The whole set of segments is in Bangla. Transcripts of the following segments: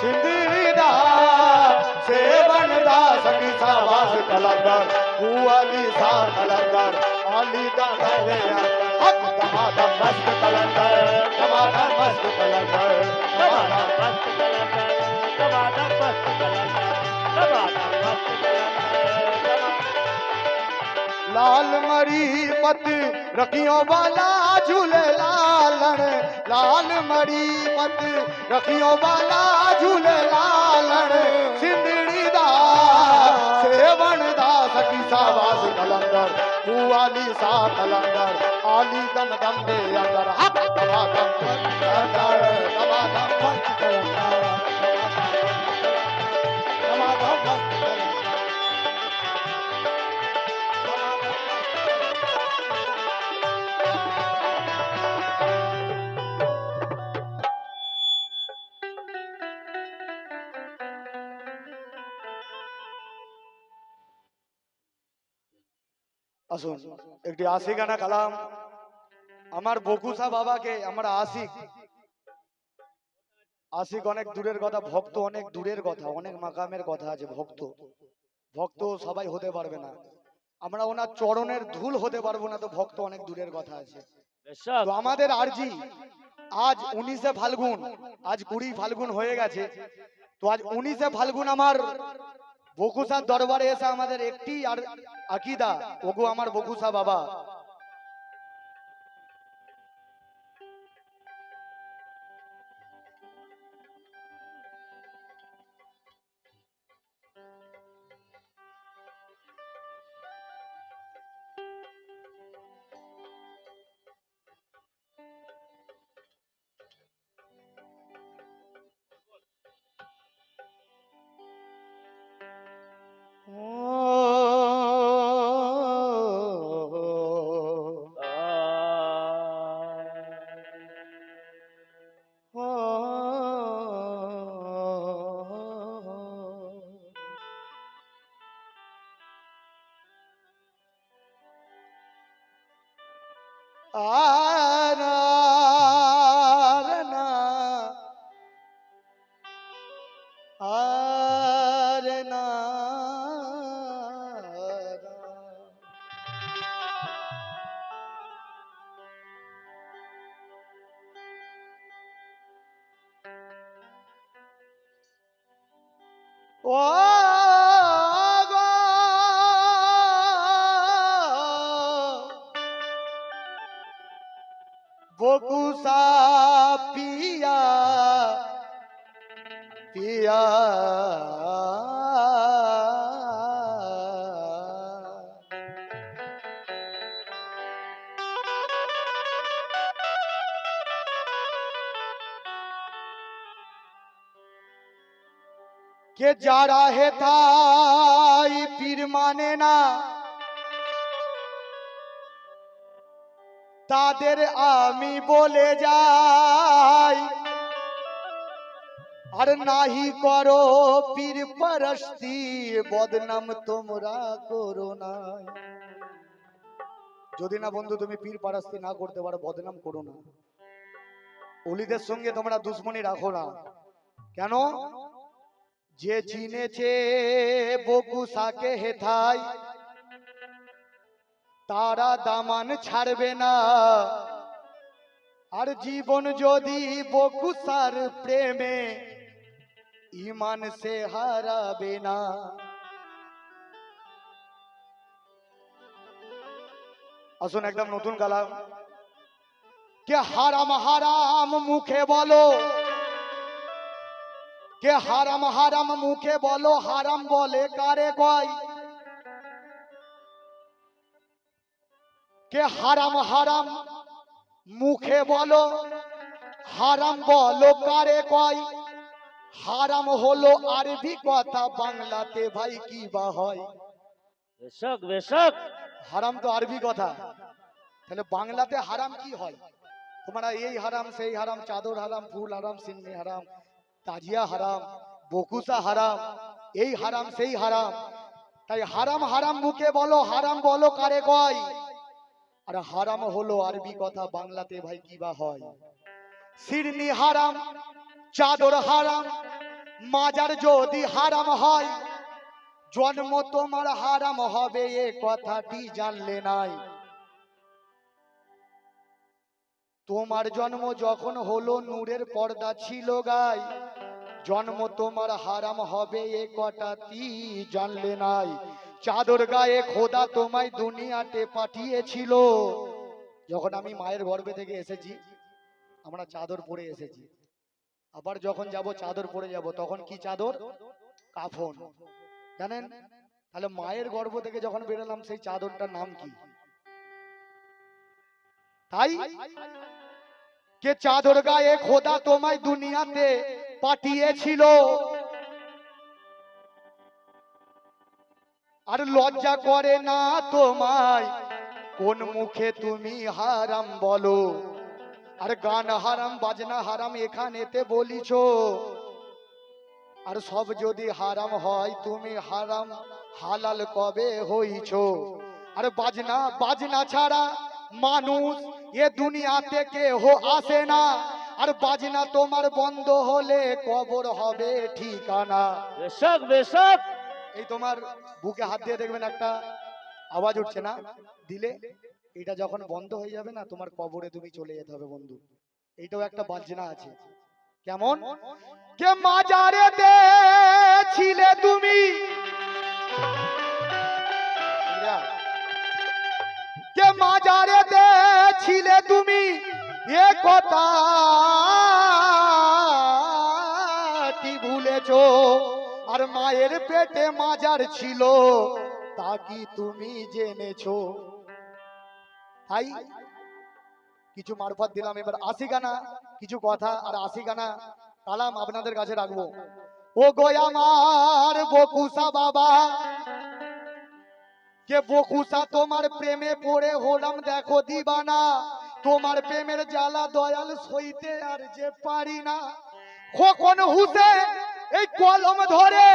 सिंधीदा सेवनदा सखी साबास कलंदर कुआली सा कलंदर आली दा रे हक दमादा मस्त कलंदर दमादा मस्त कलंदर दमादा मस्त कलंदर दमादा मस्त कलंदर दमादा मस्त कलंदर लाल मरी पत रखियों वाला झूले लालन लाल मरी पत रखियों वाला झूले लालन सिंधड़ी दा सेवन दा सखी सावास कलंदर कुआली सा कलंदर आली दम दम दे अंदर हक दमा दम अंदर दमा दम मस्त कलंदर दमा दम मस्त আসুন একটি আশিকানা কালাম আমার বকুসা বাবাকে আমরা আশিক আশিক অনেক দূরের কথা ভক্ত অনেক দূরের কথা অনেক মাকামের কথা আছে ভক্ত ভক্ত সবাই হতে পারবে না আমরা ওনার চরণের ধুল হতে পারবো না তো ভক্ত অনেক দূরের কথা আছে তো আমাদের আরজি আজ 19শে ফাল্গুন আজ 20 ফাল্গুন হয়ে গেছে তো আজ 19শে ফাল্গুন আমার বকুসার দরবারে এসে আমাদের একটি আর আকিদা ওগো আমার বকুসা বাবা বকুসা পিয়া পিয়া কে যারা হেথাই পীর মানে না তাদের আমি বলে যাই আর নাহি করো পীর পরস্তি বদনাম তোমরা করো না যদি না বন্ধু তুমি পীর পরস্তি না করতে পারো বদনাম করো না ওলিদের সঙ্গে তোমরা দুশ্মনী রাখো না কেন যে চিনেছে বকুসাকে হেথাই তারা দামান ছাড়বে না আর জীবন যদি বকুসার প্রেমে ইমান সে হারাবে না আসুন একদম নতুন কালাম কে হারাম হারাম মুখে বলো কে হারাম হারাম মুখে বলো হারাম বলে কারে কয় কে হারাম হারাম মুখে বলো হারাম বলো কারে কয় হারাম হলো আরবি কথা বাংলাতে ভাই কি বা হয় বেশক বেশক হারাম তো আরবি কথা তাহলে বাংলাতে হারাম কি হয় তোমরা এই হারাম সেই হারাম চাদর হারাম ফুল হারাম সিন্নি হারাম তাজিয়া হারাম বকুসা হারাম এই হারাম সেই হারাম তাই হারাম হারাম মুখে বলো, হারাম বলো কারে কয়। আর হারাম হলো আরবি কথা, বাংলাতে ভাই কি বা হয়? শিরনি হারাম, চাদর হারাম, মাজার যদি হারাম হয়, জন্ম তোমার হারাম হবে এ কথাটি জানলে নাই। তোমার জন্ম যখন হলো নূরের পর্দা ছিল গায়, জন্ম তোমার হারাম হবে এ কথাটি জানলে নাই। চাদর গায়ে খোদা তোমায় দুনিয়াতে পাঠিয়েছিল। যখন আমি মায়ের গর্ভে থেকে এসেছি আমরা চাদর পরে এসেছি, আবার যখন যাব চাদর পরে যাব, তখন কি চাদর? কাফন, জানেন? তাহলে মায়ের গর্ভ থেকে যখন বেরোলাম সেই চাদরটার নাম কি? তাই কে চাদর গায়ে খোদা তোমায় দুনিয়াতে পাঠিয়েছিল। আর লজ্জা করে না তোমায় কোন মুখে তুমি হারাম বলো? আর গান হারাম, বাজনা হারাম এখানেতে বলিছ। আর সব যদি হারাম হয় তুমি হারাম হালাল কবে হইছ? আর বাজনা বাজনা ছাড়া মানুষ এ দুনিয়াতে কেহ আসে না। আর বাজনা তোমার বন্ধ হলে কবর হবে ঠিকানা। বেশক বেশক। এই তোমার বুকে হাত দিয়ে দেখবেন একটা আওয়াজ উঠছে না দিলে, এটা যখন বন্ধ হয়ে যাবে না তোমার কবরে তুমি চলে যেতে হবে বন্ধু। এইটাও একটা বাজনা আছে। কেমন? কে মাজারেতে ছিলে তুমি, কে মাজারেতে ছিলে তুমি, এ কথা কি ভুলেছো? আর মায়ের পেটে মাজার ছিল তা কি তুমি জেনেছো? তাই কিছু মারফত দিলাম, এবার আশি গানা কিছু কথা আর আশি গানা কালাম আপনাদের কাছে রাখবো। ও গো আমার বকুসা বাবা, কে বকুসা তোমার প্রেমে পড়ে হলাম দেখো দিবানা। তোমার প্রেমের জ্বালা দয়াল সইতে আর যে পারি না। কখন হুসে এই কলম ধরে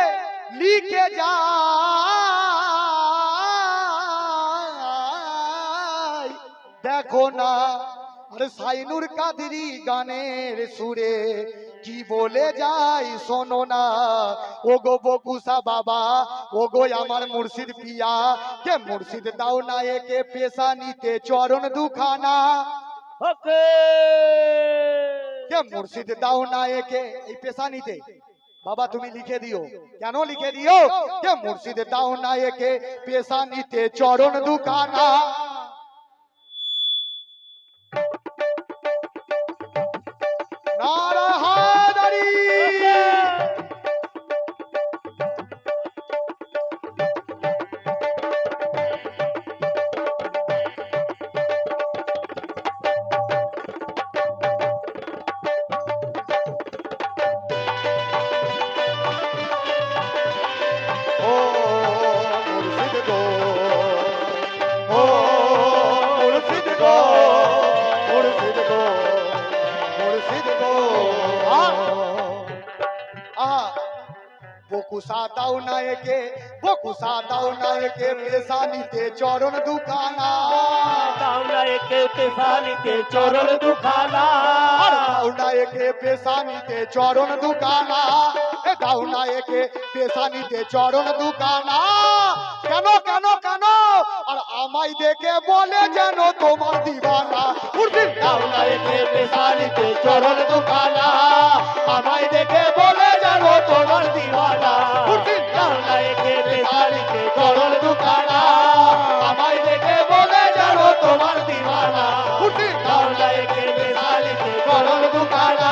লিখে যায় দেখো না। আর সাইনুর কাদরি গানের সুরে কি বলে যাই শোনো না। ও গো বকুসা বাবা, ও গো আমার মুর্শিদ পিয়া, কে মুর্শিদ দাও না একে পেশা নিতে চরণ দুখানা। ওকে কে মুর্শিদ দাও না একে এই পেশা নিতে। বাবা তুমি লিখে দিও, কেন লিখে দিও? কে মুর্শিদ দাও না একে পেশা নিতে চরণ দুখানা। নারা হায়দারি। ও মুর্শিদ গো, ও মুর্শিদ গো, মুর্শিদ গো, মুর্শিদ গো। বকুসা দাও না একে, বকুসা দাও না একে পেশা নিতে চরণ দুখানা। দাও না একে পেশা নিতে চরণ দুখানা। আর দাও না একে পেশা নিতে চরণ দুখানা। এ দাও না একে পেশা নিতে চরণ দুখানা। কেন কেন কেন? আর আমায় দেখে বলে যেন তোমার দিবানা। দাও না একে পেশা নিতে চরণ দুখানা। আমায় দেখে বলে যেন তোমার দিবানা। দাও না একে পেশা নিতে চরণ দুখানা। আমায় দেখে বলে যেন তোমার দিবানা। দাও না একে পেশা নিতে চরণ দুখানা।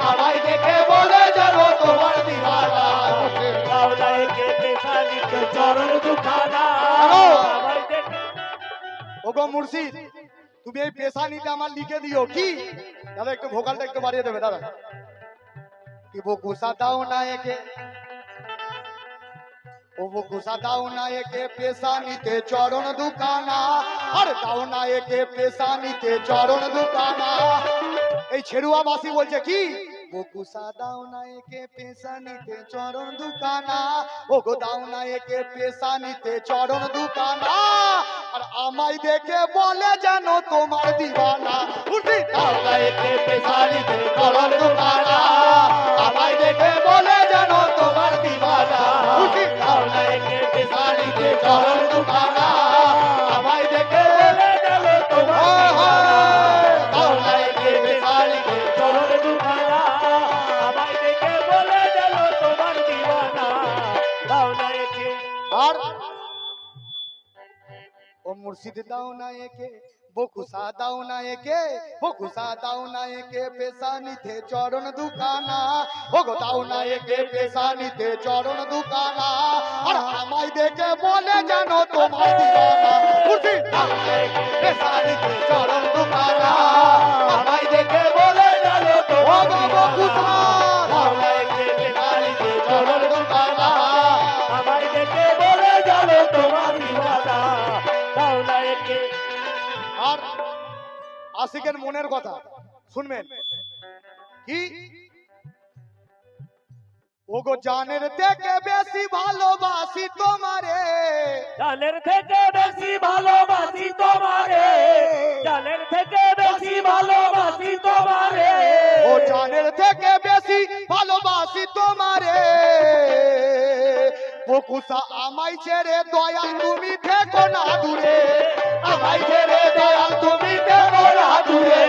আমায় দেখে বলে যেন তোমার দিবানা। দাও না একে পেশা নিতে চরণ দুখানা। ওগো মুর্শিদ তুমি এই পেশা নিতে আমার লিখে দিও। কি দাদা একটু ভোকালটা একটু বাড়িয়ে দেবে দাদা। কি বকুসা দাও না একে, ও বকুসা দাও না একে পেশা নিতে চরণ দুখানা। আর দাও না একে পেশা নিতে চরণ দুখানা। এই ছেড়ুয়া বাসি বলছে কি বকুসা দাও না একে পেশানিতে চরণ দুখানা, ও গো দাও না একে পেশানিতে চরণ দুখানা, আর আমায় দেখে বলে যেন তোমার দিবানা। উঠি দাও না একে পেশানিতে চরণ দুখানা, আমায় দেখে বলে যেন তোমার দিবানা। উঠি দাও না একে পেশানিতে চরণ দুখানা, আমায় দেখে বলে যেন তোমার দিবানা। দাও না একে পেশানিতে চরণ দুখানা, আমায় দেখে বলে গেল তোমার দিওয়ানা। দাও না একে। আর ও মুর্শিদ দাও না একে, বকুসা দাও না একে, বকুসা দাও না একে পেশানিতে চরণ দুখানা, ও গো দাও না একে পেশানিতে চরণ দুখানা, আর আমায় দেখে বলে যেন তোমার দিবানা। মুর্শিদ দাও না একে পেশানিতে চরণ দুখানা, আমায় দেখে বলে যেন তোমার দিবানা। দাও না একে পেশানিতে চরণ দুখানা, আমায় দেখে বলে গেল তোমার দিওয়ানা। দাও না একে। আর আশিকের মনের কথা শুনবেন কি, ওগো জানের থেকে বেশি ভালোবাসি তোমারে, জানের থেকে বেশি ভালোবাসি তোমারে, জানের থেকে বেশি ভালোবাসি তোমারে, ও জানের থেকে বেশি ভালোবাসি তোমারে, বকুসা আমায় ছেড়ে দয়াল তুমি থেকো না দূরে, আমায় ছেড়ে দয়াল তুমি থেকো না দূরে।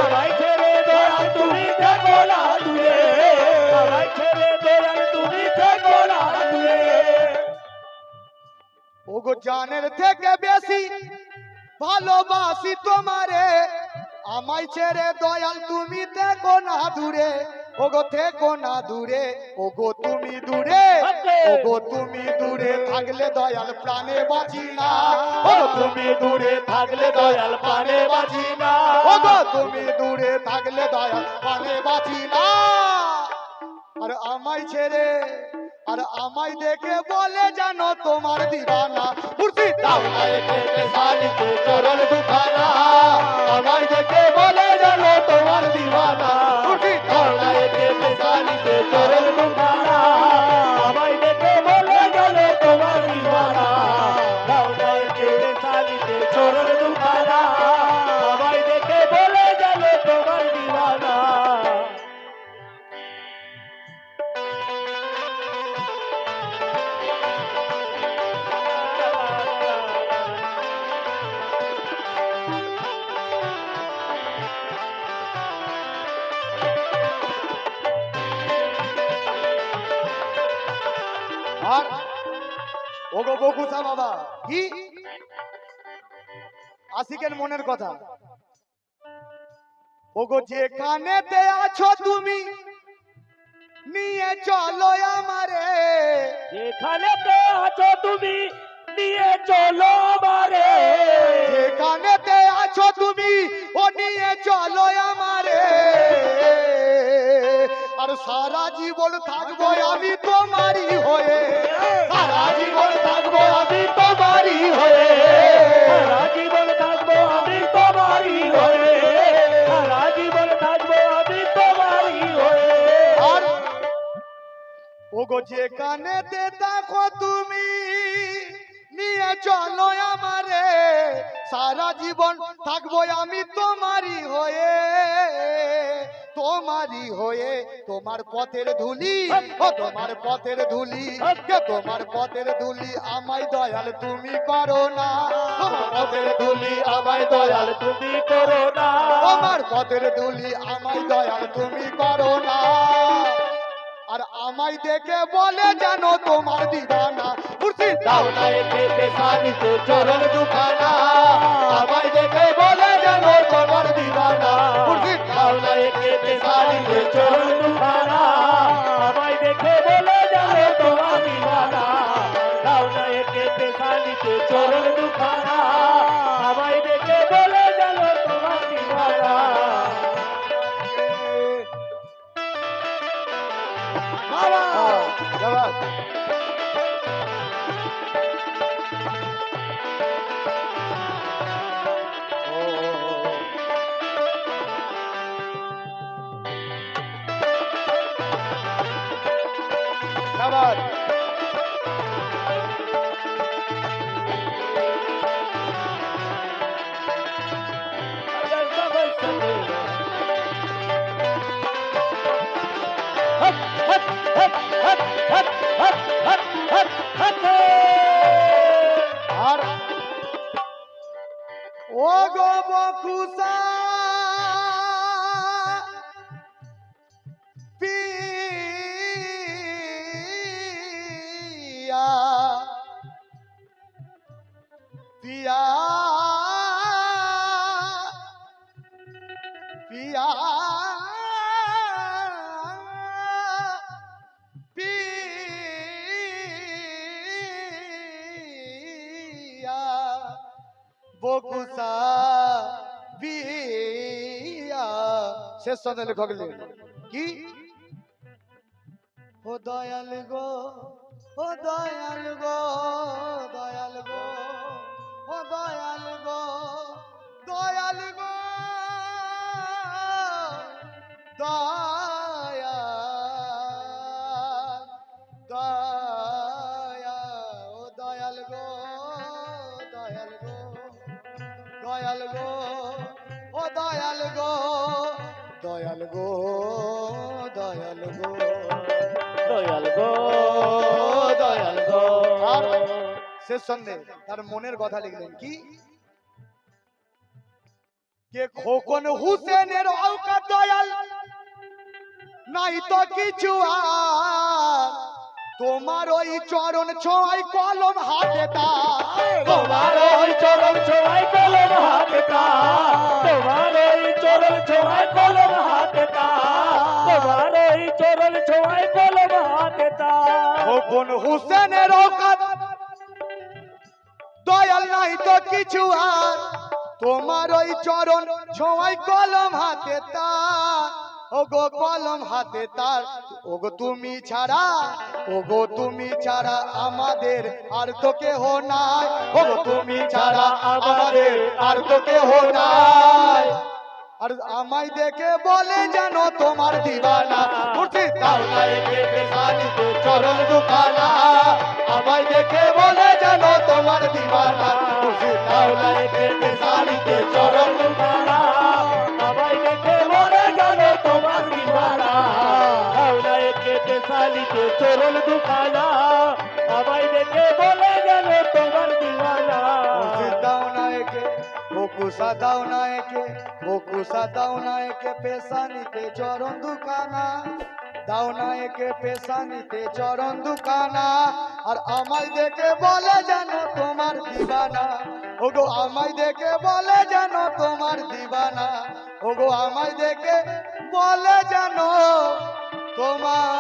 আমায় ছেড়ে দয়াল তুমি থেকো না দূরে, আমায় ছেড়ে দয়াল তুমি থেকো না দূরে। ওগো জানের থেকে বেশি ভালোবাসি তোমারে, আমায় ছেড়ে দয়াল তুমি থেকো না দূরে, ওগো থেকো না দূরে, ওগো তুমি দূরে, ওগো তুমি দূরে থাকলে দয়াল প্রাণে বাঁচি না, ওগো তুমি দূরে থাকলে দয়াল প্রাণে বাঁচি না, ওগো তুমি দূরে থাকলে দয়াল প্রাণে বাঁচি না। আর আমায় ছেড়ে আর আমায় দেখে বলে জানো তোমার দিবানা। মুর্শিদ দাও না একে পেশানিতে চরণ দুখানা, আমায় দেখে বলে জানো তোমার দিবানা। মুর্শিদ দাও না একে পেশানিতে চরণ দুখানা, আমায় দেখে বলে গেল তোমার দিওয়ানা। দাও না একে পেশানিতে চরণ দুখানা, আমায় দেখে বলে গেল তোমার দিওয়ানা। আর ওগো বকুসা বাবা কি আশিকের মনের কথা, ওগো যেখানেতে আছো তুমি নিয়ে চলো আমারে, যেখানেতে আছো তুমি নিয়ে চলো আমারে, যেখানেতে আছো তুমি ও নিয়ে চলো আমারে, আর সারা জীবন থাকবো আমি তোমারই হয়ে, সারা জীবন থাকবো আমি তোমারই হয়ে, সারা জীবন থাকবো আমি তোমারই হয়ে, সারা জীবন থাকবো আমি তোমারই হয়ে। আর ওগো যেখানেতে থাকো তুমি নিয়ে চলো আমারে, সারা জীবন থাকবো আমি তোমারই হয়ে, তোমারই হয়ে, তোমার পথের ধুলি, ও তোমার পথের ধুলি, কে তোমার পথের ধুলি আমায় দয়াল তুমি করো না, তোমার পথের ধুলি আমায় দয়াল তুমি করো না, তোমার পথের ধুলি আমায় দয়াল তুমি করো না। আর আমায় দেখে বলে জানো তোমার দিবানা। মুর্শিদ দাও না একে পেশানিতে চরণ দুখানা, আমায় দেখে বলে জানো তোমার দিবানা। মুর্শিদ দাও না একে পেশানিতে চরণ দুখানা, আমায় দেখে বলে যাবে তোমার দিওয়ানা। দাও না একে পেশানিতে চরণ দুখানা, আমায় দেখে বলে গেল তোমার দিওয়ানা। বাবা জবাব হট হট হট হট হট হট হট হট হট আর ও গো বকুসা পিয়া পিয়া পিয়া পিয়া বকুসা পিয়া শেষ সন্ধ্যা লেখক লিখলেন কি ও দয়াল গো ও দয়াল গো দয়াল গো ও দয়াল গো দয়াল গো দয়াল দয়া ও দয়াল গো দয়াল গো দয়াল গো ও দয়াল গো দয়াল গো দয়াল গো দয়াল গো দয়াল গো আর শেষ সন্ধে তার মনের কথা লিখলেন কি কে খোকন হুসেনের औकात দয়াল নাই তো কিছু আর তোমার ওই চরণ ছোঁয়ায় কলম হাতে তার তোমার ওই চরণ ছোঁয়ায় কলম হাতে তার তোমার ওই চরণ ছোঁয়ায় কলম হাতে তার তোমার ওই চরণ ছোঁয়ায় কলম হাতে তার খোকন হুসেনের औकात দয়াল নাই তো কিছু আর তোমার ওই চরণ ছোঁয়ায় কলম হাতে তার ওগো কলম হাতে তার ওগো তুমি ছাড়া ওগো তুমি ছাড়া আমাদের আর তো কেহ নাই ওগো তুমি ছাড়া আমাদের আর তো কেহ নাই আর আমায় দেখে বলে জানো তোমার দিবানা মুর্শিদ দাওলাই পেটে সানিতে চরণ দুখানা আমায় দেখে বলে জানো তোমার দিবানা মুর্শিদ দাওলাই পেটে সানিতে চরণ দুখানা আমায় দেখে বলে জানো তোমার দিবানা হাওলায় কেটে সালিতে চরণ দুখানা আমায় দেখে বলে জানো তোমার দিবানা মুর্শিদ দাও নায়কে বকুসা দাও নায়কে বকুসা দাও নায়কে পেশানিতে চরণ দুখানা দাও নায়কে পেশানিতে চরণ দুখানা আর আমায় দেখে বলে জানো তোমার দিবানা ওগো আমায় দেখে বলে জানো তোমার দিবানা ওগো আমায় দেখে বলে জানো তোমার